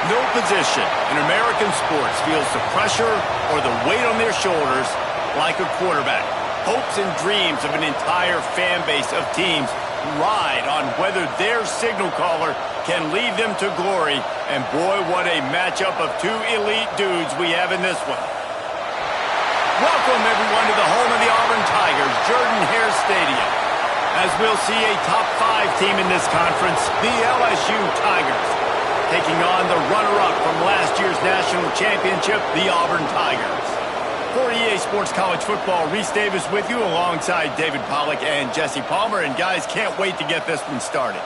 No position in American sports feels the pressure or the weight on their shoulders like a quarterback. Hopes and dreams of an entire fan base of teams ride on whether their signal caller can lead them to glory. And boy, what a matchup of two elite dudes we have in this one. Welcome, everyone, to the home of the Auburn Tigers, Jordan-Hare Stadium. As we'll see a top-5 team in this conference, the LSU Tigers, taking on the runner-up from last year's national championship, the Auburn Tigers. For EA Sports College Football, Reese Davis with you alongside David Pollack and Jesse Palmer. And guys, can't wait to get this one started.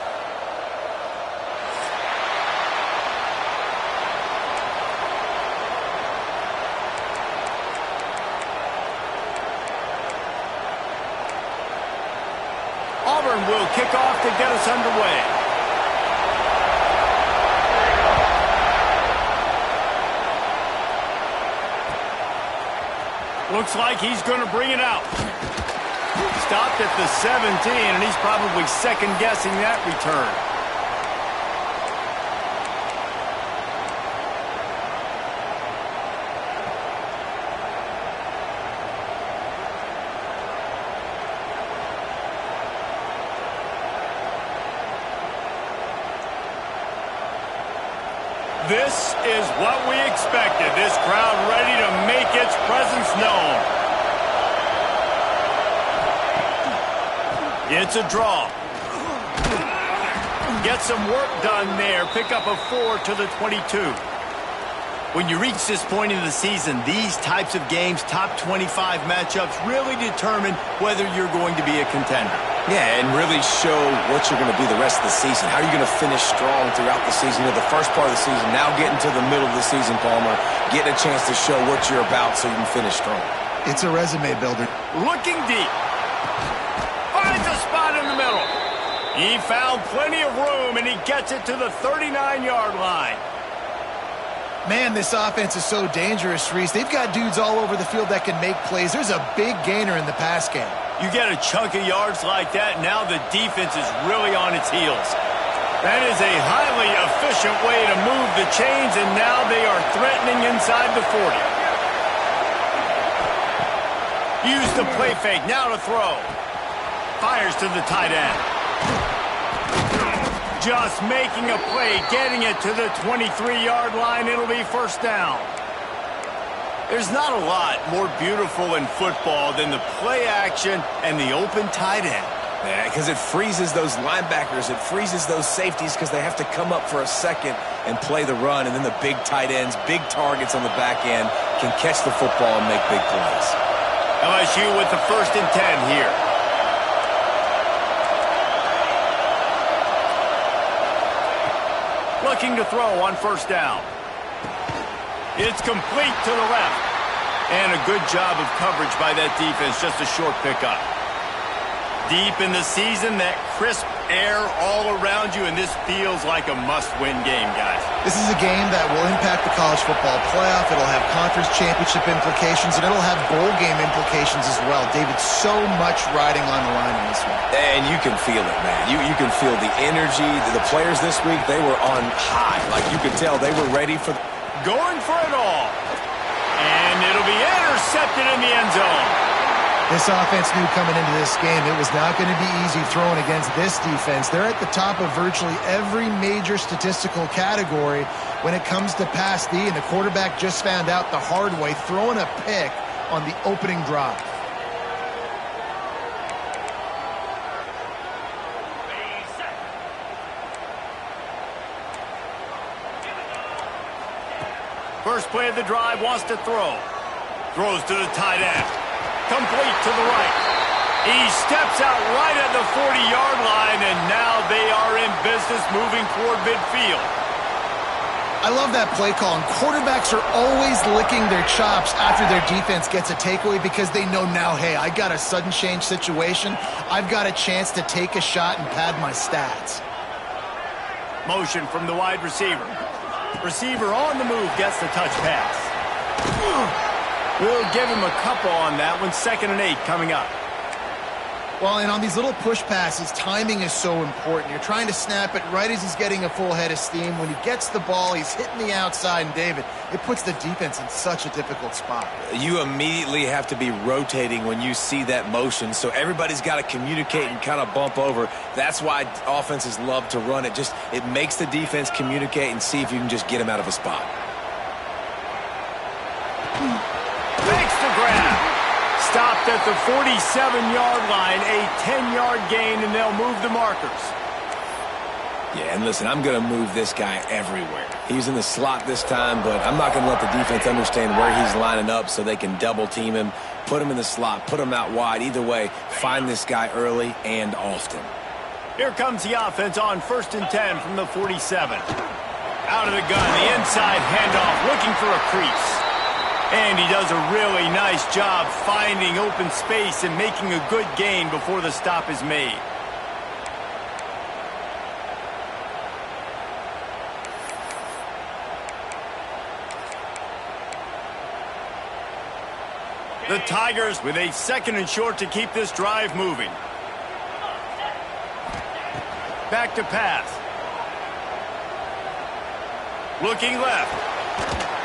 Auburn will kick off to get us underway. Looks like he's going to bring it out. Stopped at the 17, and he's probably second-guessing that return. This is what we expected. This crowd ready to make its presence known. It's a draw. Get some work done there. Pick up a 4 to the 22. When you reach this point in the season, these types of games, top 25 matchups, really determine whether you're going to be a contender. Yeah, and really show what you're going to be the rest of the season. How are you going to finish strong throughout the season? You know, the first part of the season, now getting to the middle of the season, Palmer, getting a chance to show what you're about so you can finish strong. It's a resume builder. Looking deep. Finds a spot in the middle. He found plenty of room, and he gets it to the 39-yard line. Man, this offense is so dangerous, Reese. They've got dudes all over the field that can make plays. There's a big gainer in the pass game. You get a chunk of yards like that, now the defense is really on its heels. That is a highly efficient way to move the chains, and now they are threatening inside the 40. Use the play fake, now to throw. Fires to the tight end. Just making a play, getting it to the 23-yard line. It'll be first down. There's not a lot more beautiful in football than the play action and the open tight end. Yeah, because it freezes those linebackers. It freezes those safeties because they have to come up for a second and play the run. And then the big tight ends, big targets on the back end can catch the football and make big plays. LSU with the 1st and 10 here. Looking to throw on first down. It's complete to the left. And a good job of coverage by that defense. Just a short pickup. Deep in the season, that crisp air all around you, and this feels like a must-win game, guys. This is a game that will impact the college football playoff. It'll have conference championship implications, and it'll have bowl game implications as well. David, so much riding on the line in this one. And you can feel it, man. You can feel the energy. The players this week, they were on high. Like, you could tell they were ready for... Going for it all. And it'll be intercepted in the end zone. This offense knew coming into this game it was not going to be easy throwing against this defense. They're at the top of virtually every major statistical category when it comes to pass D, and the quarterback just found out the hard way, throwing a pick on the opening drive. First play of the drive, wants to throw. Throws to the tight end. Complete to the right. He steps out right at the 40-yard line, and now they are in business moving toward midfield. I love that play call, and quarterbacks are always licking their chops after their defense gets a takeaway because they know now, hey, I got a sudden change situation. I've got a chance to take a shot and pad my stats. Motion from the wide receiver. Receiver on the move, gets the touch pass. We'll give him a couple on that one. 2nd and 8 coming up. Well, and on these little push passes, timing is so important. You're trying to snap it right as he's getting a full head of steam. When he gets the ball, he's hitting the outside, and David, it puts the defense in such a difficult spot. You immediately have to be rotating when you see that motion, so everybody's got to communicate and kind of bump over. That's why offenses love to run it. It makes the defense communicate and see if you can just get him out of a spot. Makes the grab. Stopped at the 47-yard line, a 10-yard gain, and they'll move the markers. Yeah, and listen, I'm going to move this guy everywhere. He's in the slot this time, but I'm not going to let the defense understand where he's lining up so they can double-team him, put him in the slot, put him out wide. Either way, find this guy early and often. Here comes the offense on 1st and 10 from the 47. Out of the gun, the inside handoff, looking for a crease. And he does a really nice job finding open space and making a good gain before the stop is made. The Tigers with a 2nd and short to keep this drive moving. Back to pass. Looking left.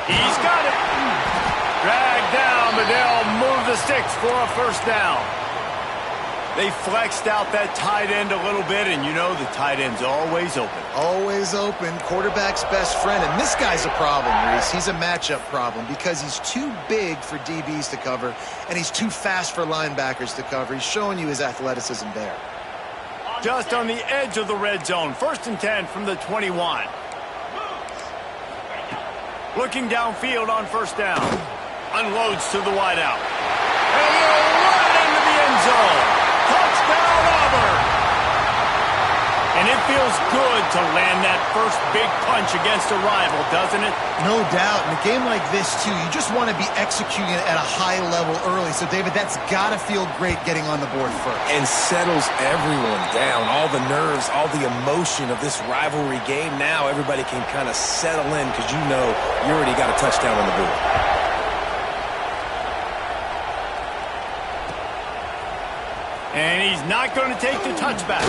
He's got it. Dragged down, but they'll move the sticks for a 1st down. They flexed out that tight end a little bit, and you know the tight end's always open. Always open, quarterback's best friend. And this guy's a problem, Reese. He's a matchup problem because he's too big for DBs to cover, and he's too fast for linebackers to cover. He's showing you his athleticism there. Just on the edge of the red zone. 1st and 10 from the 21. Looking downfield on 1st down. Unloads to the wideout. And he'll run into the end zone. Touchdown, Auburn. And it feels good to land that first big punch against a rival, doesn't it? No doubt. In a game like this, too, you just want to be executing it at a high level early. So, David, that's got to feel great getting on the board first. And settles everyone down. All the nerves, all the emotion of this rivalry game. Now everybody can kind of settle in because you know you already got a touchdown on the board. And he's not going to take the touchback.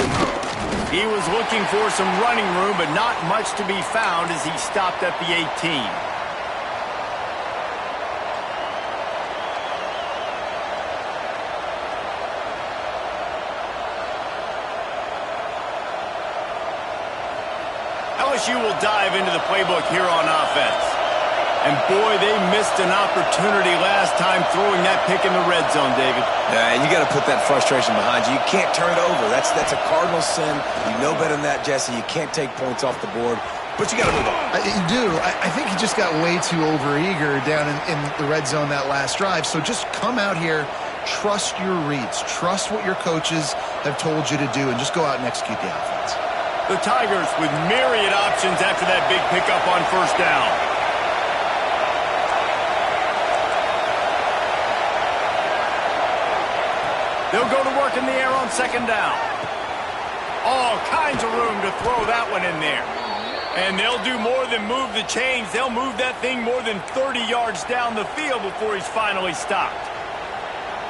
He was looking for some running room, but not much to be found as he stopped at the 18. LSU will dive into the playbook here on offense. And boy, they missed an opportunity last time throwing that pick in the red zone, David. And you got to put that frustration behind you. You can't turn it over. That's a cardinal sin. You know better than that, Jesse. You can't take points off the board, but you got to move on. You do. I think he just got way too overeager down in the red zone that last drive. So just come out here, trust your reads, trust what your coaches have told you to do, and just go out and execute the offense. The Tigers with myriad options after that big pickup on 1st down. They'll go to work in the air on 2nd down. All kinds of room to throw that one in there. And they'll do more than move the chains. They'll move that thing more than 30 yards down the field before he's finally stopped.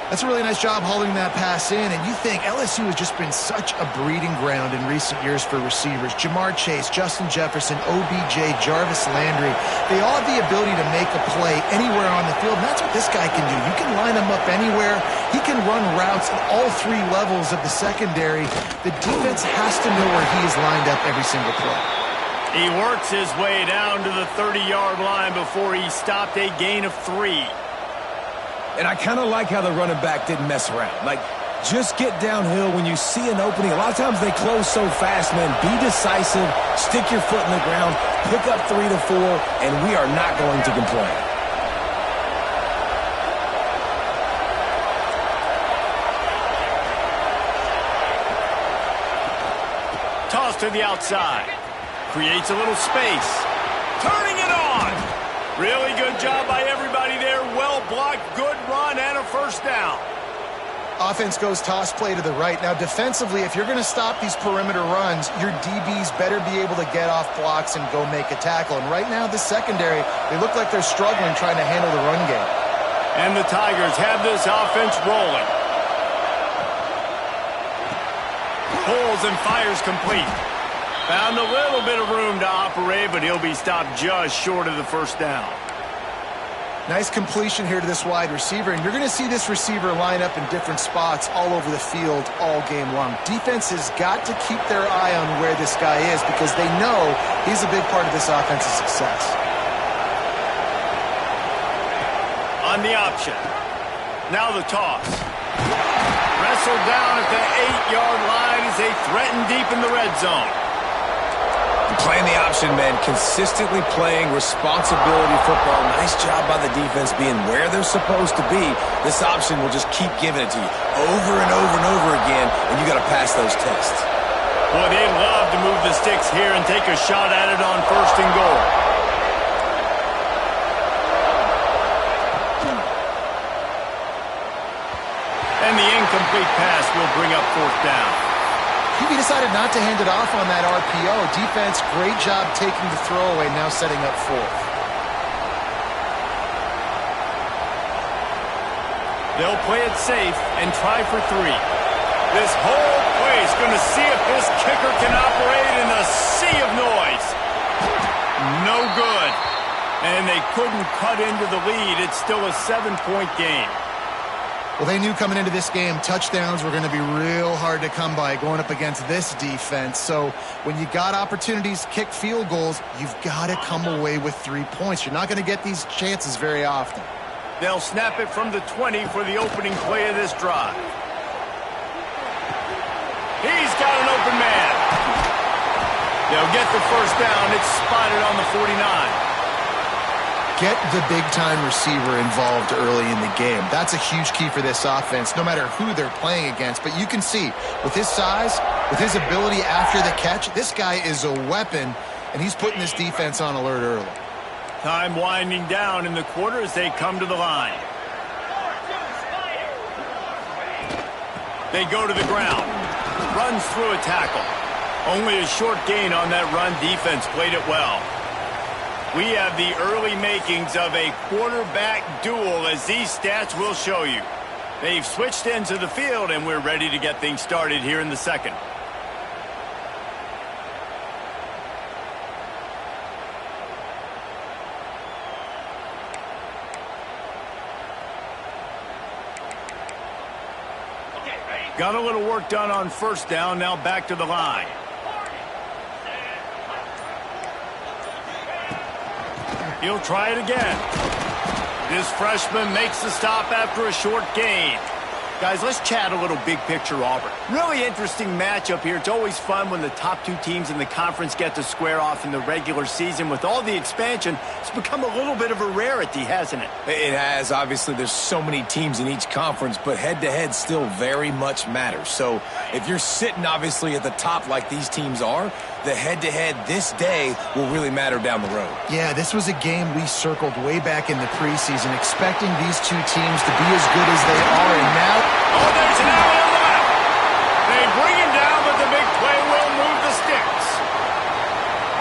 That's a really nice job holding that pass in, and you think LSU has just been such a breeding ground in recent years for receivers. Jamar Chase, Justin Jefferson, OBJ, Jarvis Landry, they all have the ability to make a play anywhere on the field, and that's what this guy can do. You can line him up anywhere. He can run routes at all 3 levels of the secondary. The defense has to know where he is lined up every single play. He works his way down to the 30-yard line before he stopped, a gain of 3. And I kind of like how the running back didn't mess around. Like, just get downhill when you see an opening. A lot of times they close so fast, man. Be decisive, stick your foot in the ground, pick up 3 to 4, and we are not going to complain. Toss to the outside. Creates a little space. Turning it on. Really good job by everybody there. Well blocked, good run, and a 1st down. Offense goes toss play to the right. Now, defensively, if you're going to stop these perimeter runs, your DBs better be able to get off blocks and go make a tackle. And right now, the secondary, they look like they're struggling trying to handle the run game. And the Tigers have this offense rolling. rolls and fires complete. Found a little bit of room to operate, but he'll be stopped just short of the first down. Nice completion here to this wide receiver, and you're going to see this receiver line up in different spots all over the field all game long. Defense has got to keep their eye on where this guy is because they know he's a big part of this offense's success. On the option. Now the toss. Wrestled down at the 8-yard line as they threaten deep in the red zone. Playing the option, man, consistently playing responsibility football. Nice job by the defense being where they're supposed to be. This option will just keep giving it to you over and over and over again, and you got to pass those tests. Boy, they'd love to move the sticks here and take a shot at it on 1st and goal. And the incomplete pass will bring up 4th down. He decided not to hand it off on that RPO. Defense, great job taking the throwaway, now setting up 4th. They'll play it safe and try for 3. This whole place going to see if this kicker can operate in a sea of noise. No good. And they couldn't cut into the lead. It's still a 7-point game. Well, they knew coming into this game, touchdowns were going to be real hard to come by going up against this defense. So when you got opportunities to kick field goals, you've got to come away with 3 points. You're not going to get these chances very often. They'll snap it from the 20 for the opening play of this drive. He's got an open man. They'll get the first down. It's spotted on the 49. Get the big-time receiver involved early in the game. That's a huge key for this offense, no matter who they're playing against. But you can see, with his size, with his ability after the catch, this guy is a weapon, and he's putting this defense on alert early. Time winding down in the quarter as they come to the line. They go to the ground. Runs through a tackle. Only a short gain on that run. Defense played it well. We have the early makings of a quarterback duel, as these stats will show you. They've switched into the field, and we're ready to get things started here in the second. Got a little work done on 1st down, now back to the line. He'll try it again. This freshman makes the stop after a short gain. Guys, let's chat a little big picture Auburn. Really interesting matchup here. It's always fun when the top 2 teams in the conference get to square off in the regular season. With all the expansion, it's become a little bit of a rarity, hasn't it? It has. Obviously, there's so many teams in each conference, but head-to-head still very much matters. So if you're sitting, obviously, at the top like these teams are, the head-to-head this day will really matter down the road. Yeah, this was a game we circled way back in the preseason, expecting these 2 teams to be as good as they are, and now... Oh, there's an alley on the left. They bring him down, but the big play will move the sticks.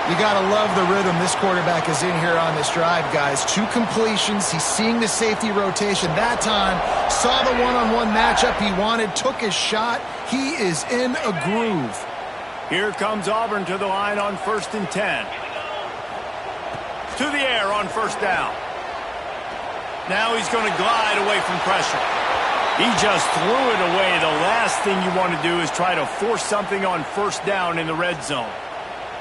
You got to love the rhythm this quarterback is in here on this drive, guys. 2 completions. He's seeing the safety rotation that time. Saw the one-on-one matchup he wanted. Took his shot. He is in a groove. Here comes Auburn to the line on 1st and 10. To the air on 1st down. Now he's going to glide away from pressure. He just threw it away. The last thing you want to do is try to force something on 1st down in the red zone.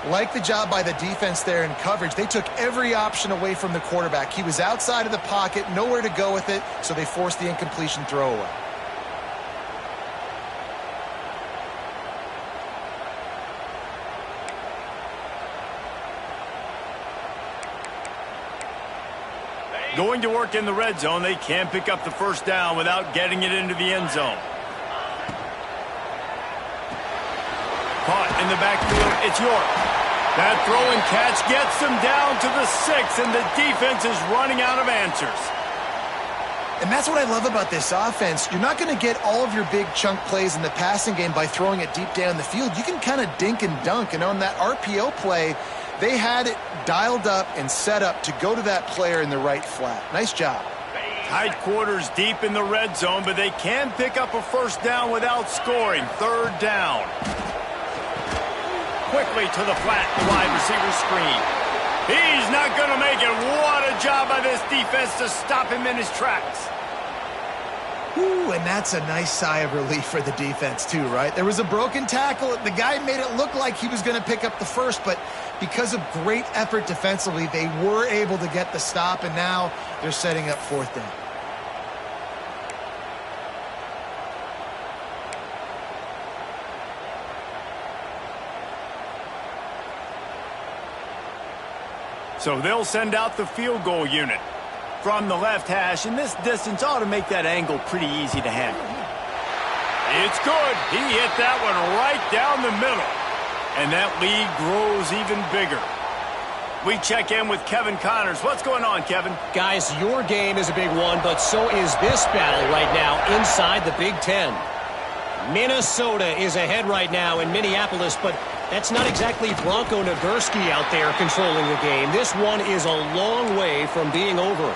Like the job by the defense there in coverage. They took every option away from the quarterback. He was outside of the pocket, nowhere to go with it, so they forced the incompletion throwaway. Going to work in the red zone. They can't pick up the first down without getting it into the end zone. Caught in the backfield. It's York. That throw and catch gets them down to the 6, and the defense is running out of answers. And that's what I love about this offense. You're not going to get all of your big chunk plays in the passing game by throwing it deep down the field. You can kind of dink and dunk, and on that RPO play, they had it dialed up and set up to go to that player in the right flat. Nice job. Tight quarters deep in the red zone, but they can pick up a first down without scoring. 3rd down. quickly to the flat, the wide receiver screen. He's not going to make it. What a job by this defense to stop him in his tracks. Ooh, and that's a nice sigh of relief for the defense too, right? There was a broken tackle. The guy made it look like he was going to pick up the first, but because of great effort defensively, they were able to get the stop, and now they're setting up fourth down. So they'll send out the field goal unit from the left hash, and this distance ought to make that angle pretty easy to handle. It's good. He hit that one right down the middle, and that lead grows even bigger. We check in with Kevin Connors. What's going on, Kevin? Guys, your game is a big one, but so is this battle right now inside the Big Ten. Minnesota is ahead right now in Minneapolis, but that's not exactly Bronco Nagurski out there controlling the game. This one is a long way from being over.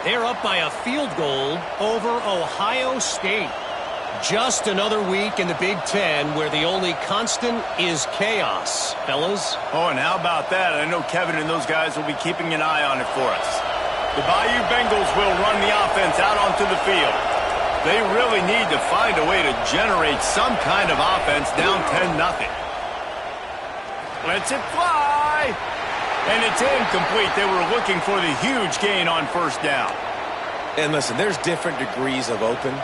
They're up by a field goal over Ohio State. Just another week in the Big Ten where the only constant is chaos, fellas. Oh, and how about that? I know Kevin and those guys will be keeping an eye on it for us. The Bayou Bengals will run the offense out onto the field. They really need to find a way to generate some kind of offense down 10-0. Lets it fly. And it's incomplete. They were looking for the huge gain on first down. And listen, there's different degrees of open,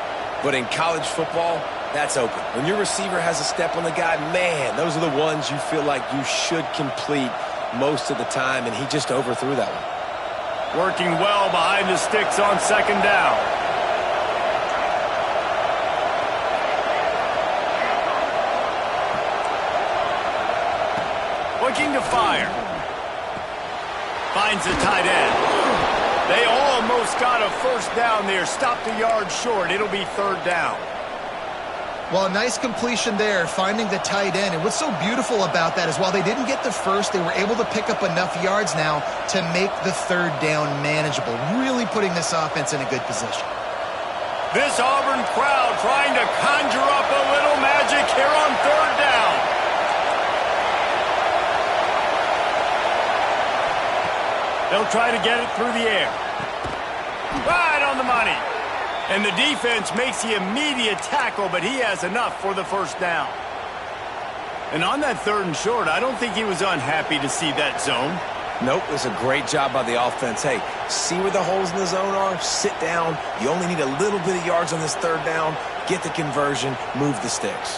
but in college football, that's open. When your receiver has a step on the guy, man, those are the ones you feel like you should complete most of the time, and he just overthrew that one. Working well behind the sticks on second down. Looking to fire. Finds the tight end. They almost got a first down there. Stopped a yard short. It'll be third down. Well, a nice completion there, finding the tight end. And what's so beautiful about that is while they didn't get the first, they were able to pick up enough yards now to make the third down manageable. Really putting this offense in a good position. This Auburn crowd trying to conjure up a little magic here on third down. They'll try to get it through the air. Right on the money. And the defense makes the immediate tackle, but he has enough for the first down. And on that third and short, I don't think he was unhappy to see that zone. Nope, it was a great job by the offense. Hey, see where the holes in the zone are? Sit down. You only need a little bit of yards on this third down. Get the conversion. Move the sticks.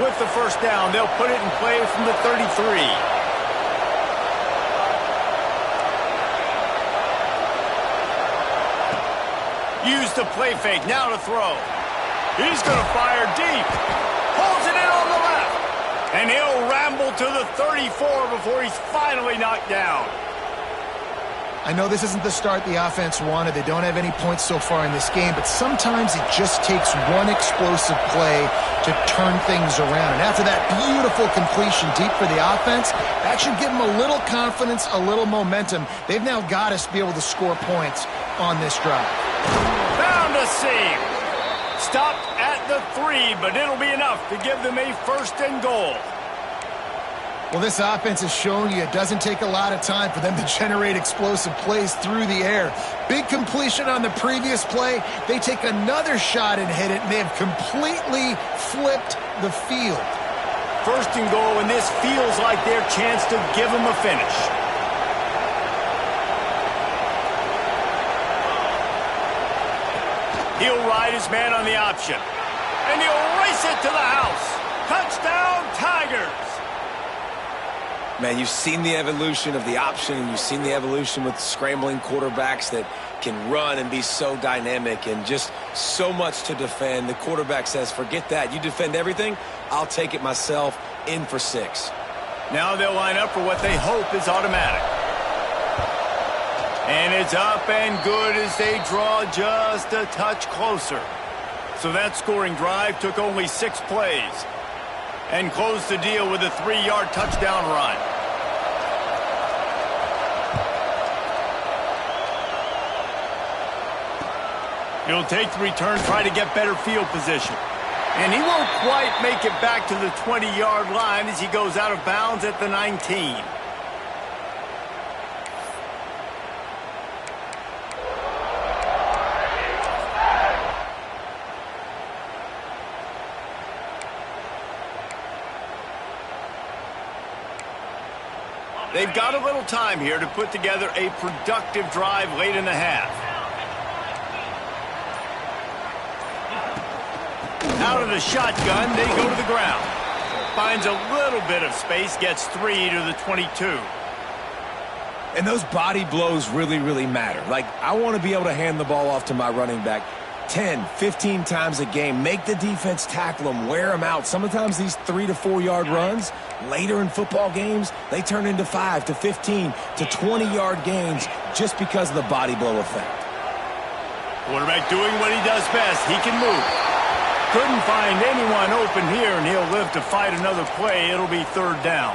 With the first down, they'll put it in play from the 33. Use the play fake, now to throw. He's going to fire deep. Pulls it in on the left. And he'll ramble to the 34 before he's finally knocked down. I know this isn't the start the offense wanted. They don't have any points so far in this game, but sometimes it just takes one explosive play to turn things around. And after that beautiful completion deep for the offense, that should give them a little confidence, a little momentum. They've now got to be able to score points on this drive. Found a seam. Stopped at the 3, but it'll be enough to give them a first and goal. Well, this offense has shown you it doesn't take a lot of time for them to generate explosive plays through the air. Big completion on the previous play. They take another shot and hit it, and they have completely flipped the field. First and goal, and this feels like their chance to give them a finish. He'll ride his man on the option. And he'll race it to the house. Touchdown, Tigers! Man, you've seen the evolution of the option, and you've seen the evolution with scrambling quarterbacks that can run and be so dynamic and just so much to defend. The quarterback says, forget that. You defend everything, I'll take it myself. In for 6. Now they'll line up for what they hope is automatic. And it's up and good as they draw just a touch closer. So that scoring drive took only 6 plays and closed the deal with a 3-yard touchdown run. He'll take the return, try to get better field position. And he won't quite make it back to the 20-yard line as he goes out of bounds at the 19. They've got a little time here to put together a productive drive late in the half. Out of the shotgun, they go to the ground. Finds a little bit of space, gets 3 to the 22. And those body blows really, really matter. Like, I want to be able to hand the ball off to my running back 10, 15 times a game. Make the defense tackle them, wear them out. Sometimes these 3 to 4 yard runs, later in football games, they turn into 5 to 15 to 20-yard gains just because of the body blow effect. Quarterback doing what he does best. He can move. Couldn't find anyone open here, and he'll live to fight another play. It'll be 3rd down.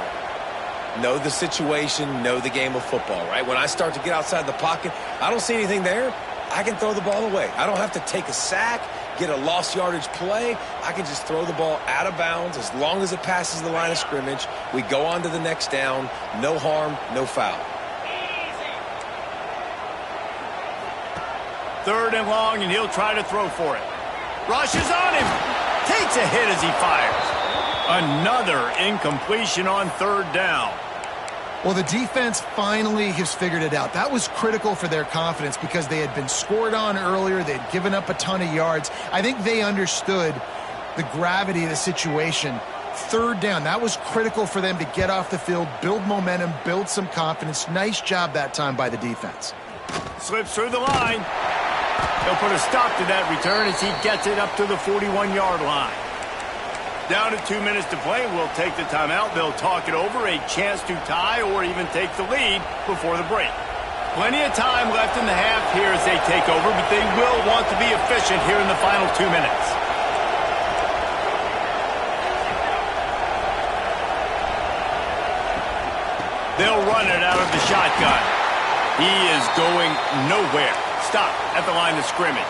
Know the situation, know the game of football, right? When I start to get outside the pocket, I don't see anything there, I can throw the ball away. I don't have to take a sack, get a lost yardage play. I can just throw the ball out of bounds as long as it passes the line of scrimmage. We go on to the next down. No harm, no foul. 3rd and long, and he'll try to throw for it. Rushes on him. Takes a hit as he fires. Another incompletion on 3rd down. Well, the defense finally has figured it out. That was critical for their confidence because they had been scored on earlier. They'd given up a ton of yards. I think they understood the gravity of the situation. 3rd down, that was critical for them to get off the field, build momentum, build some confidence. Nice job that time by the defense. Slips through the line. They'll put a stop to that return as he gets it up to the 41-yard line. Down to 2 minutes to play. We'll take the timeout. They'll talk it over. A chance to tie or even take the lead before the break. Plenty of time left in the half here as they take over, but they will want to be efficient here in the final 2 minutes. They'll run it out of the shotgun. He is going nowhere. Stop at the line of scrimmage.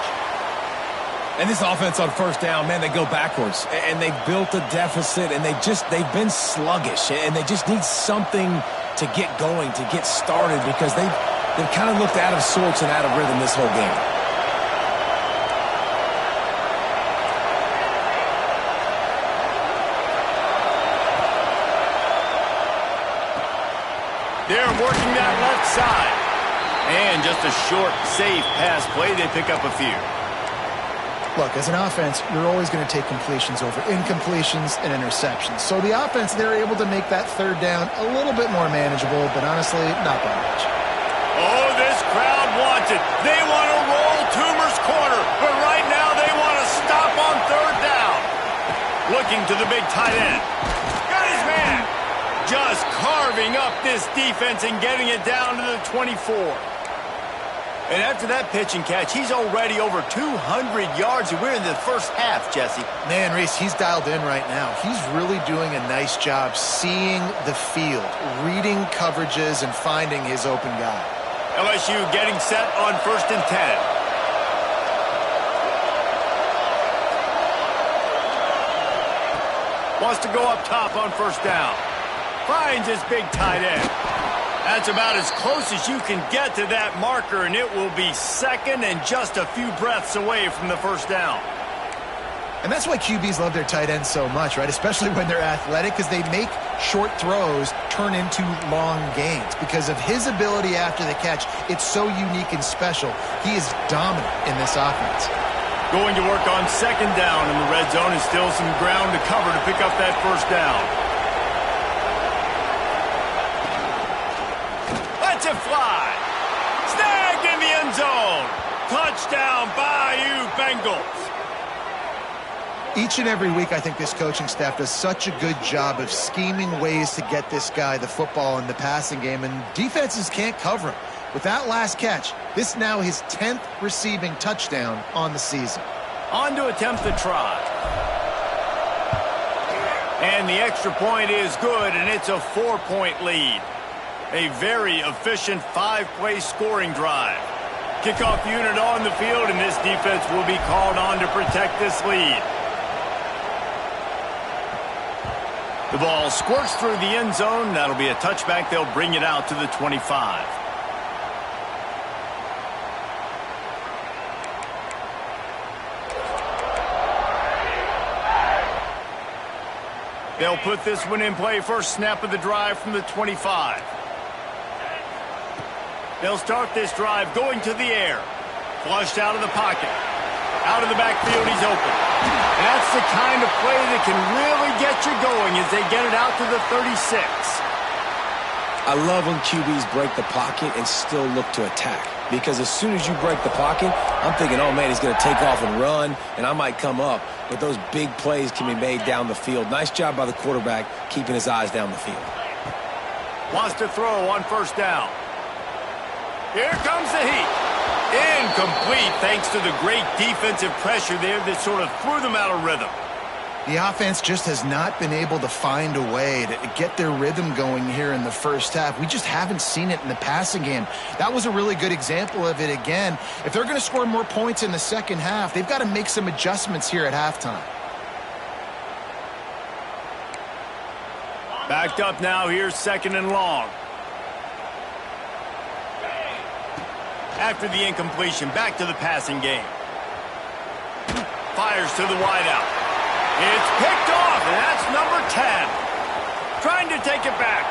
And this offense on 1st down, man, they go backwards. And they've built a deficit, and they've been sluggish. And they just need something to get going, to get started, because they've kind of looked out of sorts and out of rhythm this whole game. They're working that left side. And just a short, safe pass play. They pick up a few. Look, as an offense, you're always going to take completions over incompletions and interceptions. So the offense, they're able to make that 3rd down a little bit more manageable, but honestly, not by much. Oh, this crowd wants it. They want to roll Toomer's corner, but right now they want to stop on 3rd down. Looking to the big tight end. Got his man. Just carving up this defense and getting it down to the 24. And after that pitch and catch, he's already over 200 yards. We're in the first half, Jesse. Man, Reese, he's dialed in right now. He's really doing a nice job seeing the field, reading coverages, and finding his open guy. LSU getting set on 1st and 10. Wants to go up top on 1st down. Finds his big tight end. That's about as close as you can get to that marker, and it will be 2nd and just a few breaths away from the 1st down. And that's why QBs love their tight ends so much, right? Especially when they're athletic, because they make short throws turn into long gains. Because of his ability after the catch, it's so unique and special. He is dominant in this offense. Going to work on 2nd down in the red zone, and still some ground to cover to pick up that 1st down. Lets it fly. Snagged in the end zone. Touchdown, Bayou Bengals. Each and every week, I think this coaching staff does such a good job of scheming ways to get this guy the football in the passing game, and defenses can't cover him. With that last catch, this now his 10th receiving touchdown on the season. On to attempt the try. And the extra point is good, and it's a 4-point lead. A very efficient 5-play scoring drive. Kickoff unit on the field, and this defense will be called on to protect this lead. The ball squirts through the end zone. That'll be a touchback. They'll bring it out to the 25. They'll put this one in play. First snap of the drive from the 25. They'll start this drive going to the air. Flushed out of the pocket. Out of the backfield, he's open. That's the kind of play that can really get you going as they get it out to the 36. I love when QBs break the pocket and still look to attack. Because as soon as you break the pocket, I'm thinking, oh, man, he's going to take off and run, and I might come up. But those big plays can be made down the field. Nice job by the quarterback keeping his eyes down the field. Wants to throw on first down. Here comes the heat. Incomplete thanks to the great defensive pressure there that sort of threw them out of rhythm. The offense just has not been able to find a way to get their rhythm going here in the first half. We just haven't seen it in the passing game. That was a really good example of it again. If they're going to score more points in the second half, they've got to make some adjustments here at halftime. Backed up now, here's second and long. After the incompletion, back to the passing game. Fires to the wideout. It's picked off, and that's number 10. Trying to take it back.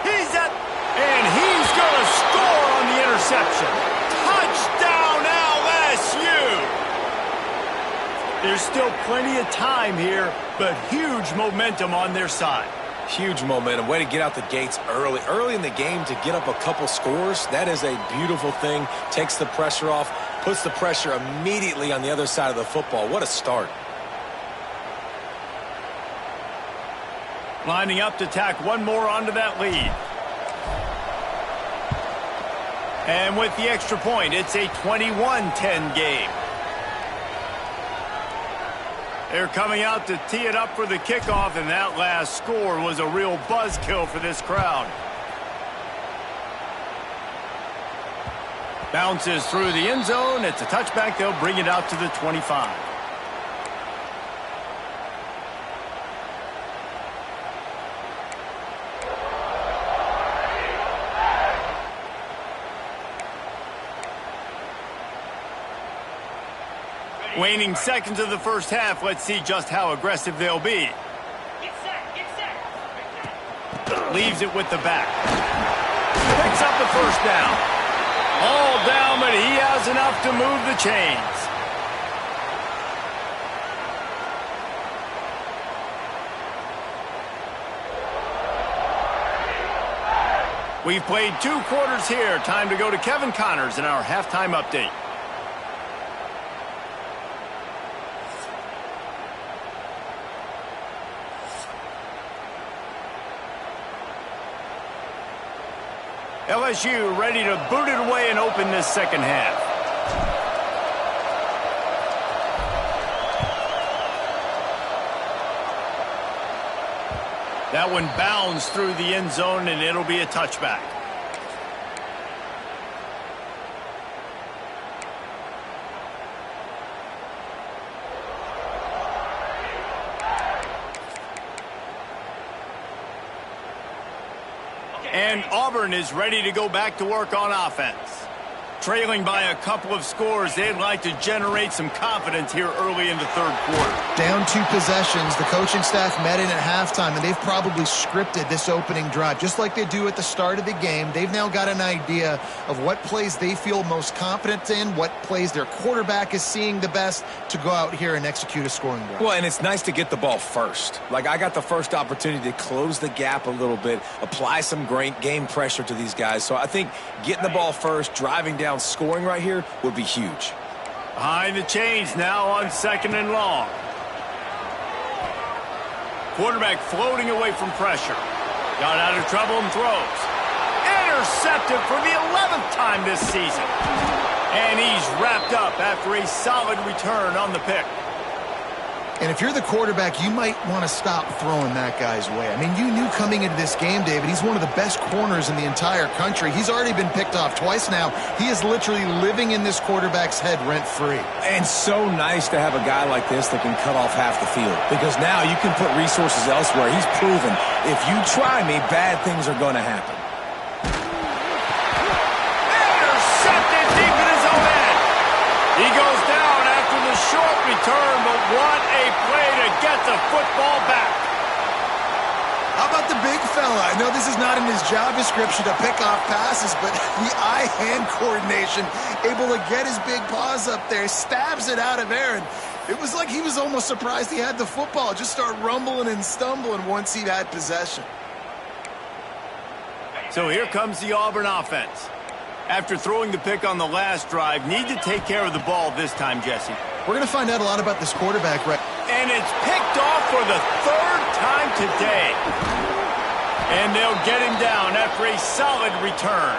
And he's going to score on the interception. Touchdown, LSU! There's still plenty of time here, but huge momentum on their side. Huge momentum. Way to get out the gates early. Early in the game to get up a couple scores, that is a beautiful thing. Takes the pressure off, puts the pressure immediately on the other side of the football. What a start. Lining up to tack one more onto that lead. And with the extra point, it's a 21-10 game. They're coming out to tee it up for the kickoff, and that last score was a real buzzkill for this crowd. Bounces through the end zone. It's a touchback. They'll bring it out to the 25. Waning seconds of the first half. Let's see just how aggressive they'll be. Leaves it with the back. Picks up the first down. All down, but he has enough to move the chains. We've played 2 quarters here. Time to go to Kevin Connors in our halftime update. LSU ready to boot it away and open this second half. That one bounds through the end zone, and it'll be a touchback. And Auburn is ready to go back to work on offense. Trailing by a couple of scores, they'd like to generate some confidence here early in the third quarter. Down 2 possessions, the coaching staff met in at halftime, and they've probably scripted this opening drive. Just like they do at the start of the game, they've now got an idea of what plays they feel most confident in, what plays their quarterback is seeing the best to go out here and execute a scoring drive. Well, and it's nice to get the ball first. Like, I got the first opportunity to close the gap a little bit, apply some great game pressure to these guys. So I think getting the ball first, driving down, scoring right here would be huge. Behind the chains now on second and long. Quarterback floating away from pressure. Got out of trouble and throws. Intercepted for the 11th time this season. And he's wrapped up after a solid return on the pick. And if you're the quarterback, you might want to stop throwing that guy's way. I mean, you knew coming into this game, David, he's one of the best corners in the entire country. He's already been picked off twice now. He is literally living in this quarterback's head rent-free. And so nice to have a guy like this that can cut off half the field. Because now you can put resources elsewhere. He's proven, if you try me, bad things are going to happen. Intercepted deep in his own end. He goes down after the short return, but what a play to get the football back. How about the big fella? I know this is not in his job description to pick off passes, but the eye-hand coordination, able to get his big paws up there, stabs it out of Aaron. It was like he was almost surprised he had the football. Just start rumbling and stumbling once he had possession. So here comes the Auburn offense. After throwing the pick on the last drive, need to take care of the ball this time, Jesse. We're going to find out a lot about this quarterback, right? And it's picked off for the third time today. And they'll get him down after a solid return.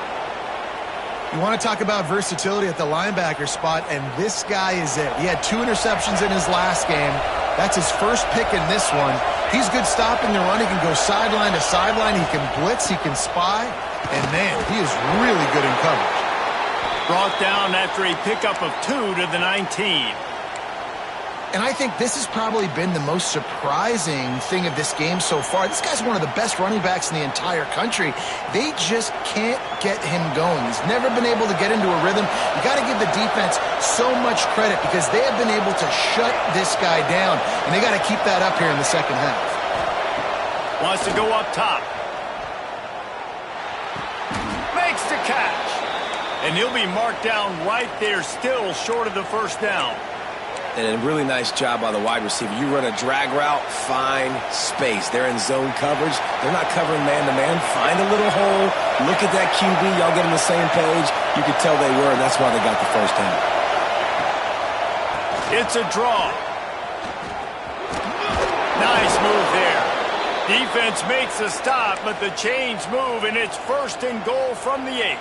You want to talk about versatility at the linebacker spot, and this guy is it. He had 2 interceptions in his last game. That's his first pick in this one. He's good stopping the run. He can go sideline to sideline. He can blitz. He can spy. And, man, he is really good in coverage. Brought down after a pickup of 2 to the 19. And I think this has probably been the most surprising thing of this game so far. This guy's one of the best running backs in the entire country. They just can't get him going. He's never been able to get into a rhythm. You got to give the defense so much credit because they have been able to shut this guy down. And they got to keep that up here in the second half. Wants to go up top. Makes the catch. And he'll be marked down right there, still short of the first down. And a really nice job by the wide receiver. You run a drag route, find space. They're in zone coverage. They're not covering man-to-man. Find a little hole. Look at that QB. Y'all get on the same page. You could tell they were, and that's why they got the first down. It's a draw. Nice move there. Defense makes a stop, but the chains move, and it's 1st and goal from the 8.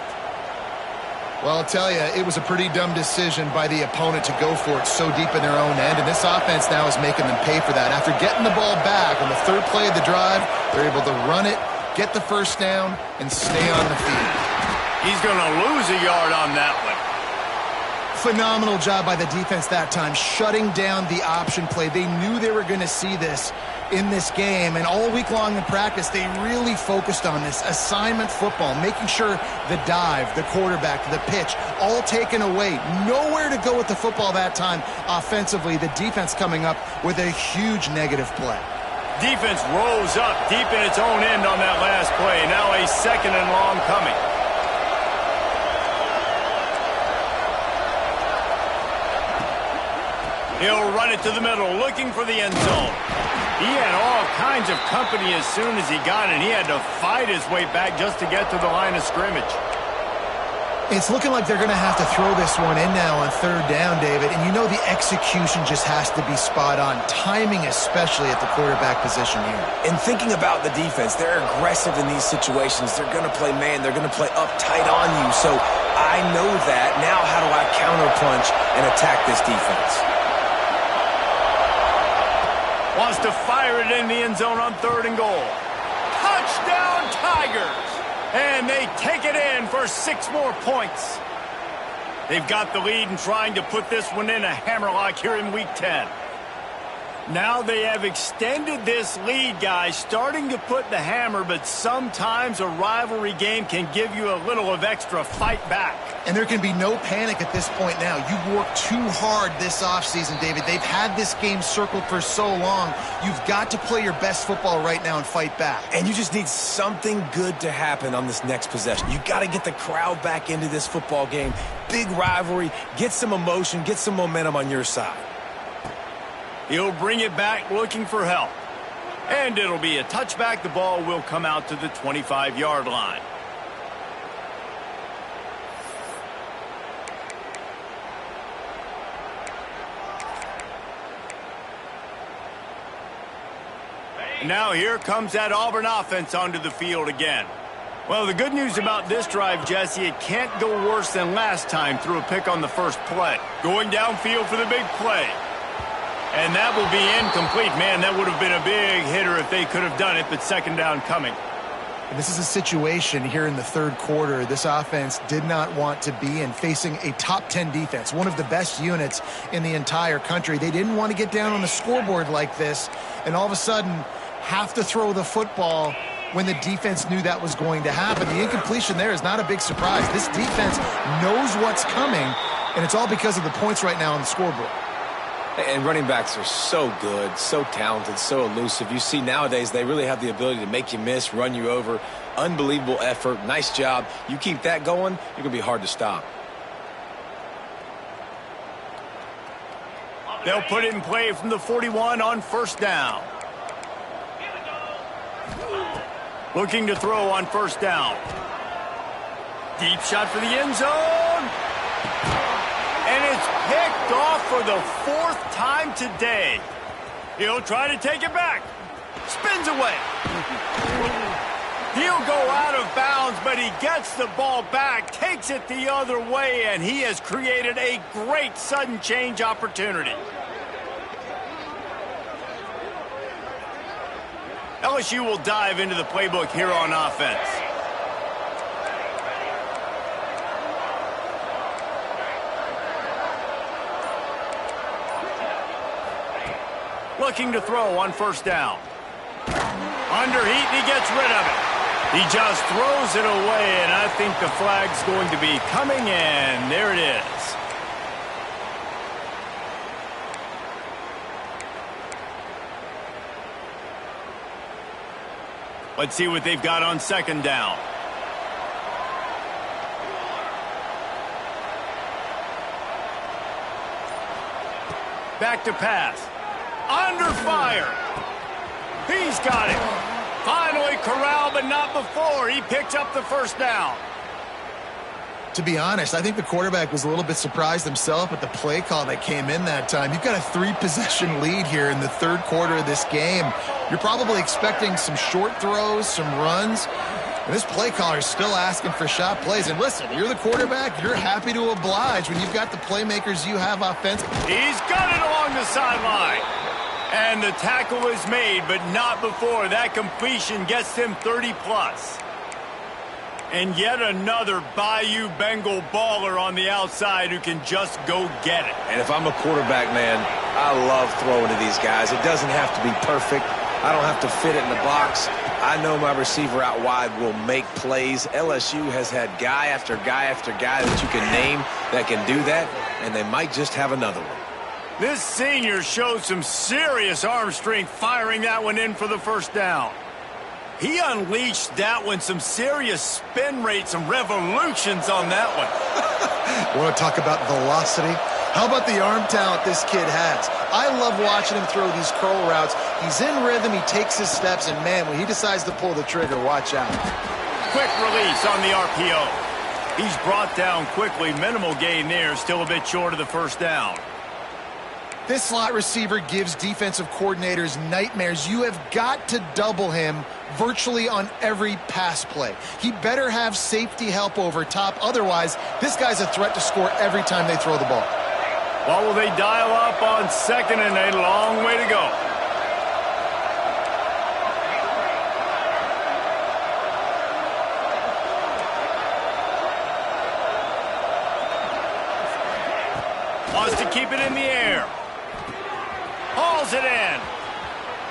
Well, I'll tell you, it was a pretty dumb decision by the opponent to go for it so deep in their own end, and this offense now is making them pay for that. After getting the ball back on the 3rd play of the drive, they're able to run it, get the first down, and stay on the field. He's going to lose a yard on that one. Phenomenal job by the defense that time, shutting down the option play. They knew they were going to see this in this game, and all week long in practice, they really focused on this assignment football, making sure the dive, the quarterback, the pitch, all taken away. Nowhere to go with the football that time offensively. The defense coming up with a huge negative play. Defense rose up deep in its own end on that last play. Now a 2nd and long coming. He'll run it to the middle, looking for the end zone. He had all kinds of company as soon as he got it. He had to fight his way back just to get to the line of scrimmage. It's looking like they're going to have to throw this one in now on 3rd down, David. And you know the execution just has to be spot on. Timing especially at the quarterback position here. And thinking about the defense, they're aggressive in these situations. They're going to play man. They're going to play up tight on you. So I know that. Now how do I counterpunch and attack this defense? Wants to fire it in the end zone on 3rd and goal. Touchdown, Tigers! And they take it in for 6 more points. They've got the lead and trying to put this one in a hammerlock here in Week 10. Now they have extended this lead, guys, starting to put the hammer, but sometimes a rivalry game can give you a little of extra fight back. And there can be no panic at this point now. You've worked too hard this offseason, David. They've had this game circled for so long. You've got to play your best football right now and fight back. And you just need something good to happen on this next possession. You got to get the crowd back into this football game. Big rivalry. Get some emotion. Get some momentum on your side. He'll bring it back looking for help. And it'll be a touchback. The ball will come out to the 25-yard line. Now here comes that Auburn offense onto the field again. Well, the good news about this drive, Jesse, it can't go worse than last time through a pick on the first play. Going downfield for the big play. And that will be incomplete. Man, that would have been a big hitter if they could have done it, but second down coming. And this is a situation here in the third quarter this offense did not want to be in, facing a top 10 defense, one of the best units in the entire country. They didn't want to get down on the scoreboard like this and all of a sudden have to throw the football when the defense knew that was going to happen. The incompletion there is not a big surprise. This defense knows what's coming, and it's all because of the points right now on the scoreboard. And running backs are so good, so talented, so elusive. You see nowadays they really have the ability to make you miss, run you over. Unbelievable effort. Nice job. You keep that going, you're going to be hard to stop. They'll put it in play from the 41 on first down. Looking to throw on first down. Deep shot for the end zone. And it's picked off for the fourth time today. He'll try to take it back. Spins away. He'll go out of bounds, but he gets the ball back, takes it the other way, and he has created a great sudden change opportunity. LSU will dive into the playbook here on offense. Looking to throw on first down. Under heat, and he gets rid of it. He just throws it away, and I think the flag's going to be coming, and there it is. Let's see what they've got on second down. Back to pass. Under fire. He's got it. Finally corralled, but not before. He picks up the first down. To be honest, I think the quarterback was a little bit surprised himself at the play call that came in that time. You've got a 3-possession lead here in the third quarter of this game. You're probably expecting some short throws, some runs. And this play caller is still asking for shot plays. And listen, you're the quarterback. You're happy to oblige when you've got the playmakers you have offensively. He's got it along the sideline. And the tackle is made, but not before. That completion gets him 30-plus. And yet another Bayou Bengal baller on the outside who can just go get it. And if I'm a quarterback, man, I love throwing to these guys. It doesn't have to be perfect. I don't have to fit it in the box. I know my receiver out wide will make plays. LSU has had guy after guy after guy that you can name that can do that, and they might just have another one. This senior showed some serious arm strength firing that one in for the first down. He unleashed that one, some serious spin rate, some revolutions on that one. Want to talk about velocity? How about the arm talent this kid has? I love watching him throw these curl routes. He's in rhythm, he takes his steps, and man, when he decides to pull the trigger, watch out. Quick release on the RPO. He's brought down quickly, minimal gain there, still a bit short of the first down. This slot receiver gives defensive coordinators nightmares. You have got to double him virtually on every pass play. He better have safety help over top. Otherwise, this guy's a threat to score every time they throw the ball. Well, will they dial up on second and a long way to go? Wants to keep it in the air. Hauls it in.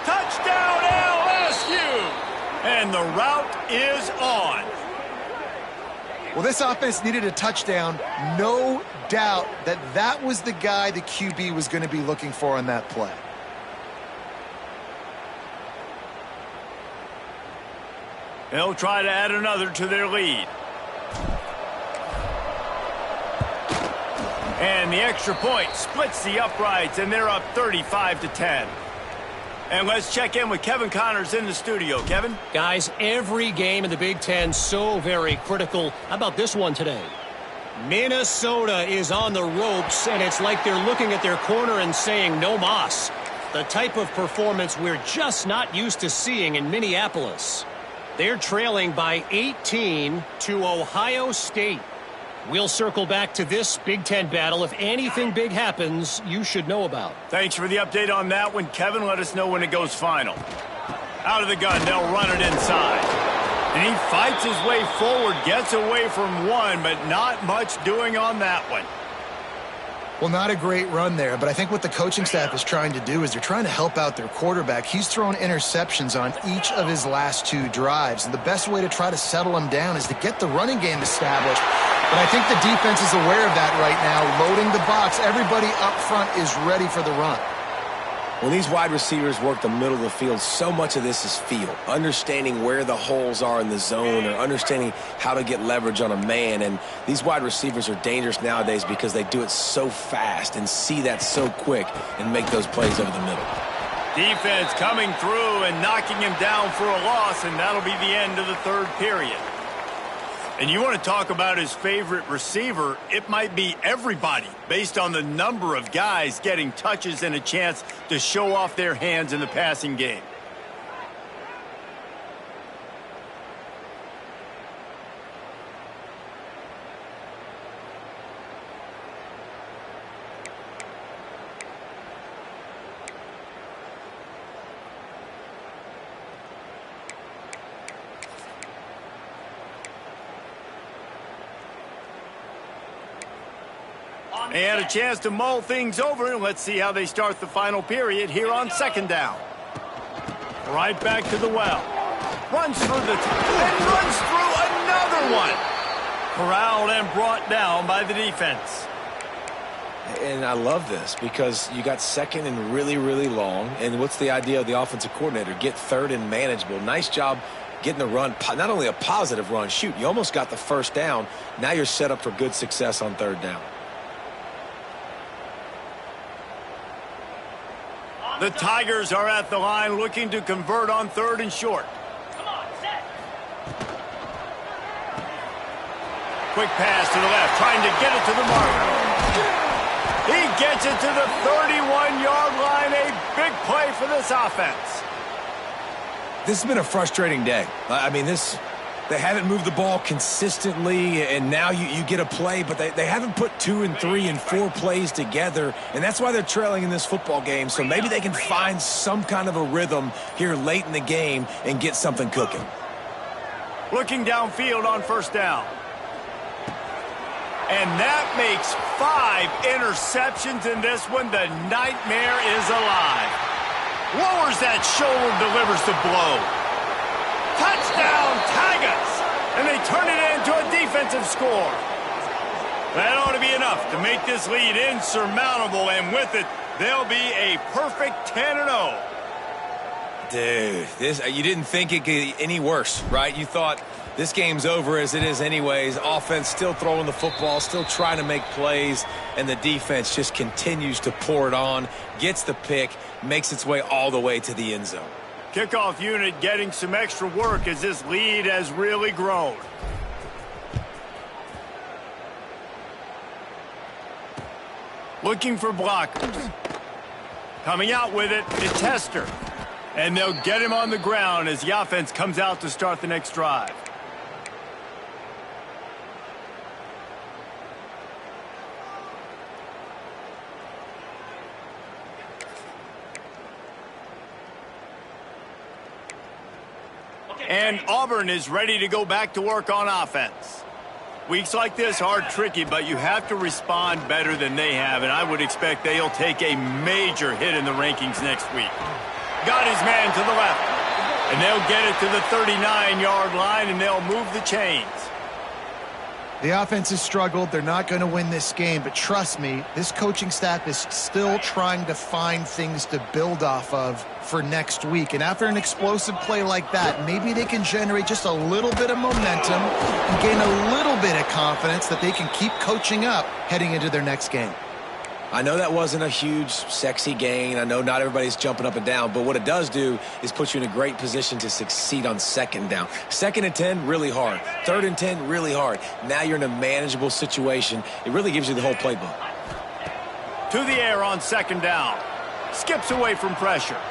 Touchdown LSU. And the route is on. Well, this offense needed a touchdown. No doubt that that was the guy the QB was going to be looking for on that play. They'll try to add another to their lead. And the extra point splits the uprights, and they're up 35-10. And let's check in with Kevin Connors in the studio. Kevin? Guys, every game in the Big Ten so very critical. How about this one today? Minnesota is on the ropes, and it's like they're looking at their corner and saying, no mas. The type of performance we're just not used to seeing in Minneapolis. They're trailing by 18 to Ohio State. We'll circle back to this Big Ten battle. If anything big happens, you should know about. Thanks for the update on that one, Kevin. Let us know when it goes final. Out of the gun, they'll run it inside. And he fights his way forward, gets away from one, but not much doing on that one. Well, not a great run there, but I think what the coaching staff is trying to do is they're trying to help out their quarterback. He's thrown interceptions on each of his last 2 drives, and the best way to try to settle him down is to get the running game established. But I think the defense is aware of that right now, loading the box. Everybody up front is ready for the run. When these wide receivers work the middle of the field, so much of this is feel. Understanding where the holes are in the zone or understanding how to get leverage on a man. And these wide receivers are dangerous nowadays because they do it so fast and see that so quick and make those plays over the middle. Defense coming through and knocking him down for a loss, and that'll be the end of the 3rd period. And you want to talk about his favorite receiver, it might be everybody based on the number of guys getting touches and a chance to show off their hands in the passing game. And a chance to mull things over, and let's see how they start the final period here on 2nd down. Right back to the well. Runs through and runs through another one. Corralled and brought down by the defense. And I love this because you got 2nd and really, really long. And what's the idea of the offensive coordinator? Get 3rd and manageable. Nice job getting the run, not only a positive run. Shoot, you almost got the 1st down. Now you're set up for good success on 3rd down. The Tigers are at the line looking to convert on 3rd and short. Come on, set. Quick pass to the left, trying to get it to the marker. He gets it to the 31-yard line. A big play for this offense. This has been a frustrating day. I mean, they haven't moved the ball consistently, and now you get a play, but they haven't put 2 and 3 and 4 plays together, and that's why they're trailing in this football game. So maybe they can find some kind of a rhythm here late in the game and get something cooking. Looking downfield on 1st down. And that makes 5 interceptions in this one. The nightmare is alive. Lowers that shoulder, delivers the blow. Touchdown, Tigers! And they turn it into a defensive score. That ought to be enough to make this lead insurmountable, and with it, they'll be a perfect 10-0. Dude, you didn't think it could get any worse, right? You thought this game's over as it is anyways. Offense still throwing the football, still trying to make plays, and the defense just continues to pour it on, gets the pick, makes its way all the way to the end zone. Kickoff unit getting some extra work as this lead has really grown. Looking for blockers. Coming out with it is Tester. And they'll get him on the ground as the offense comes out to start the next drive. And Auburn is ready to go back to work on offense. Weeks like this are tricky, but you have to respond better than they have, and I would expect they'll take a major hit in the rankings next week. Got his man to the left, and they'll get it to the 39-yard line, and they'll move the chains. The offense has struggled. They're not going to win this game, but trust me, this coaching staff is still trying to find things to build off of for next week. And after an explosive play like that, maybe they can generate just a little bit of momentum and gain a little bit of confidence that they can keep coaching up heading into their next game. I know that wasn't a huge, sexy gain. I know not everybody's jumping up and down, but what it does do is put you in a great position to succeed on 2nd down. 2nd and 10, really hard. 3rd and 10, really hard. Now you're in a manageable situation. It really gives you the whole playbook. To the air on 2nd down. Skips away from pressure.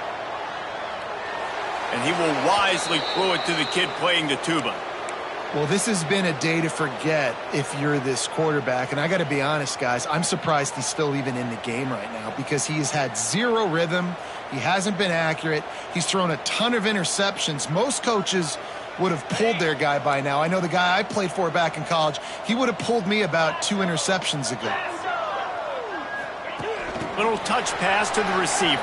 And he will wisely throw it to the kid playing the tuba. Well, this has been a day to forget if you're this quarterback. And I got to be honest, guys, I'm surprised he's still even in the game right now because he has had zero rhythm. He hasn't been accurate. He's thrown a ton of interceptions. Most coaches would have pulled their guy by now. I know the guy I played for back in college, he would have pulled me about 2 interceptions ago. Little touch pass to the receiver.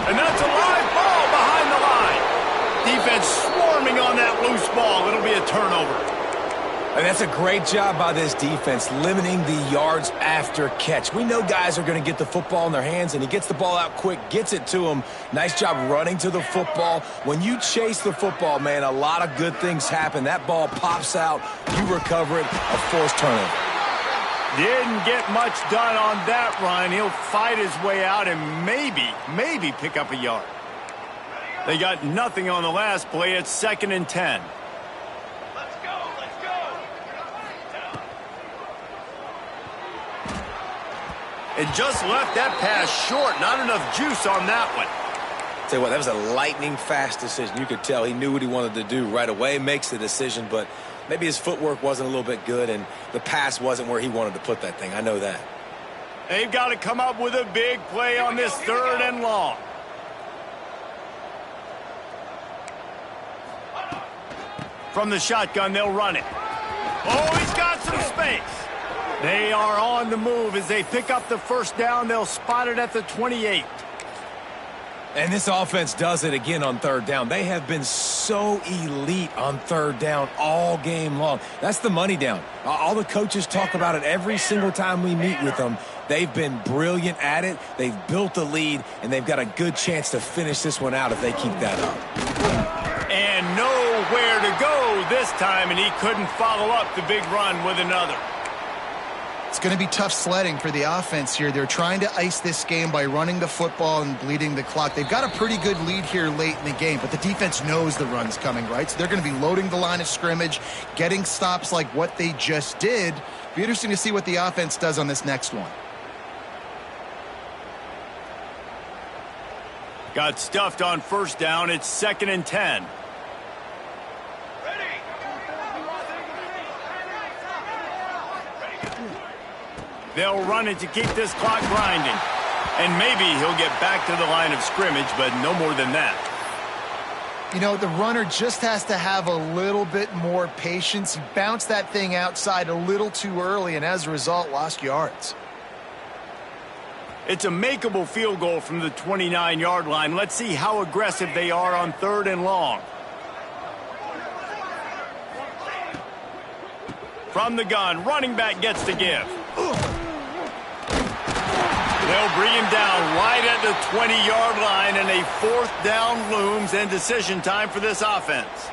And that's a live ball behind the line. Defense swarming on that loose ball. It'll be a turnover. And that's a great job by this defense, limiting the yards after catch. We know guys are going to get the football in their hands, and he gets the ball out quick, gets it to him. Nice job running to the football. When you chase the football, man, a lot of good things happen. That ball pops out, you recover it, a forced turnover. Didn't get much done on that run. He'll fight his way out and maybe pick up a yard. They got nothing on the last play. It's 2nd and 10. Let's go. And just left that pass short. Not enough juice on that one. Tell you what, that was a lightning fast decision. You could tell he knew what he wanted to do right away, makes the decision, but maybe his footwork wasn't a little bit good and the pass wasn't where he wanted to put that thing. I know that. They've got to come up with a big play on this 3rd and long. From the shotgun, they'll run it. Oh, he's got some space. They are on the move as they pick up the 1st down. They'll spot it at the 28. And this offense does it again on 3rd down. They have been so elite on 3rd down all game long. That's the money down. All the coaches talk about it every single time we meet with them. They've been brilliant at it. They've built the lead, and they've got a good chance to finish this one out if they keep that up. And nowhere to go this time, and he couldn't follow up the big run with another. It's going to be tough sledding for the offense here. They're trying to ice this game by running the football and bleeding the clock. They've got a pretty good lead here late in the game, but the defense knows the run's coming, right? So they're going to be loading the line of scrimmage, getting stops like what they just did. Be interesting to see what the offense does on this next one. Got stuffed on 1st down. It's 2nd and 10. They'll run it to keep this clock grinding. And maybe he'll get back to the line of scrimmage, but no more than that. You know, the runner just has to have a little bit more patience. He bounced that thing outside a little too early, and as a result, lost yards. It's a makeable field goal from the 29-yard line. Let's see how aggressive they are on 3rd and long. From the gun, running back gets to give. They'll bring him down right at the 20-yard line, and a 4th down looms and decision time for this offense.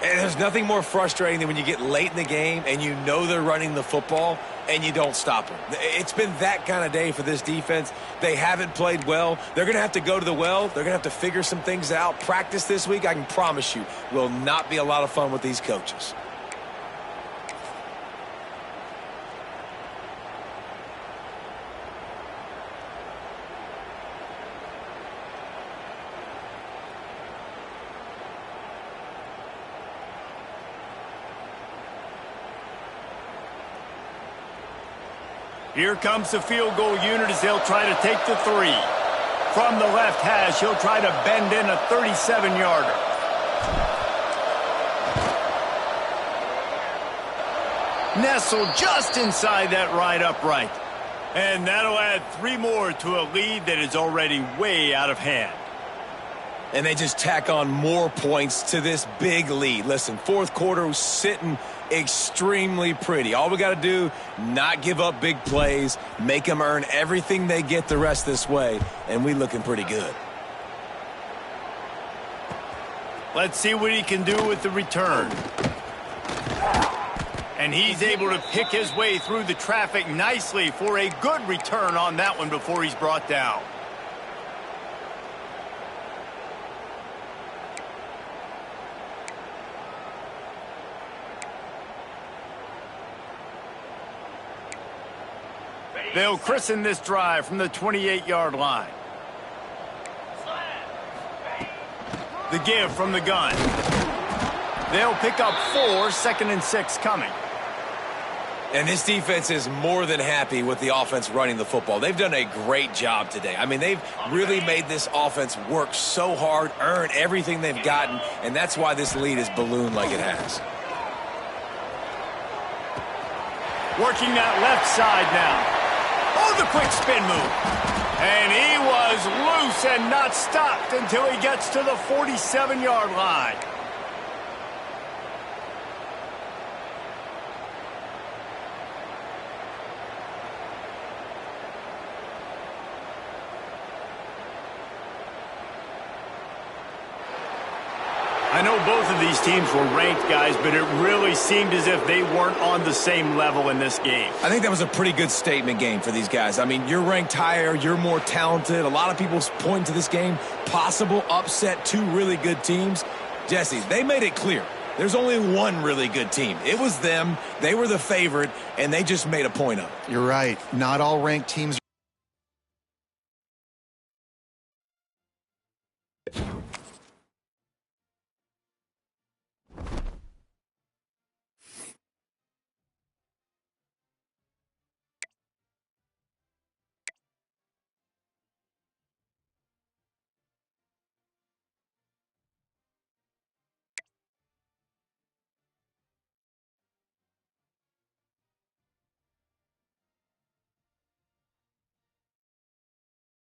And there's nothing more frustrating than when you get late in the game and you know they're running the football and you don't stop them. It's been that kind of day for this defense. They haven't played well. They're going to have to go to the well. They're going to have to figure some things out. Practice this week, I can promise you, will not be a lot of fun with these coaches. Here comes the field goal unit as they'll try to take the 3. From the left hash, he'll try to bend in a 37-yarder. Nestled just inside that right upright. And that'll add 3 more to a lead that is already way out of hand. And they just tack on more points to this big lead. Listen, 4th quarter was sitting extremely pretty. All we got to do, not give up big plays, make them earn everything they get the rest this way, and we looking pretty good. Let's see what he can do with the return. And he's able to pick his way through the traffic nicely for a good return on that one before he's brought down. They'll christen this drive from the 28-yard line. The give from the gun. They'll pick up 4, 2nd and 6 coming. And this defense is more than happy with the offense running the football. They've done a great job today. I mean, they've really made this offense work so hard, earn everything they've gotten, and that's why this lead is ballooned like it has. Working that left side now. Oh, the quick spin move. And he was loose and not stopped until he gets to the 47-yard line. I know both of these teams were ranked, guys, but it really seemed as if they weren't on the same level in this game. I think that was a pretty good statement game for these guys. I mean, you're ranked higher, you're more talented. A lot of people point to this game, possible upset, 2 really good teams. Jesse, they made it clear. There's only one really good team. It was them. They were the favorite, and they just made a point of it. You're right. Not all ranked teams